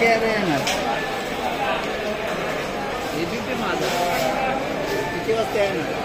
यायला येणार एबीपी माझा किती वाजता येणार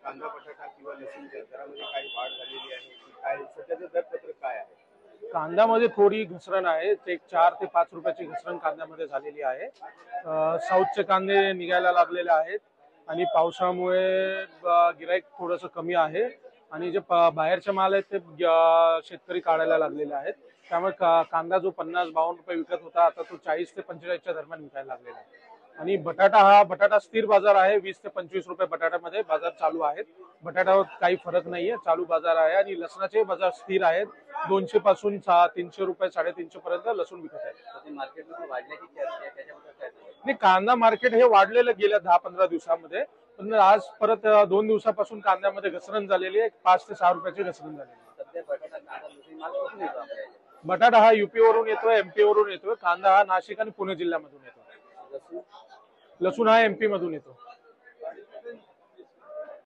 कांदा बटाटा किंवा लसूणच्या दरामध्ये काही वाढ झालेली आहे की काय सध्याचं दरपत्रक काय आहे? कांद्यामध्ये थोडी घसरण आहे, एक 4 ते 5 रुपयाची घसरण कांद्यामध्ये झालेली आहे. साऊथचे कांदे निघायला लागलेले आहेत आणि पावसामुळे गिराईक थोडंसं कमी आहे आणि जे बाहेरचे माल आहेत ते शेतकरी काढायला लागलेले आहेत. त्यामुळे कांदा जो 50-52 रुपये विकत होता आता तो 40 ते 45च्या दरम्यान विकायला लागलेला आहे. आणि बटाटा स्थिर बाजार आहे, 20 ते 25 रुपये बटाट्यामध्ये बाजार चालू आहेत. बटाट्यावर काही फरक नाहीये, चालू बाजार आहे. आणि लसणाचे बाजार स्थिर आहेत, 200 पासून 300 रुपये 350 पर्यंत लसूण विकत आहे. नाही, कांदा मार्केट हे वाढलेलं गेल्या 10-15 दिवसामध्ये, पण आज परत 2 दिवसापासून कांद्यामध्ये घसरण झालेली आहे, 5 ते 6 रुपयाची घसरण झालेली आहे. बटाटा हा युपी वरून येतोय, एमपी वरून येतोय. कांदा हा नाशिक आणि पुणे जिल्ह्यामधून येतो. लसूण हा एमपी मधून येतो.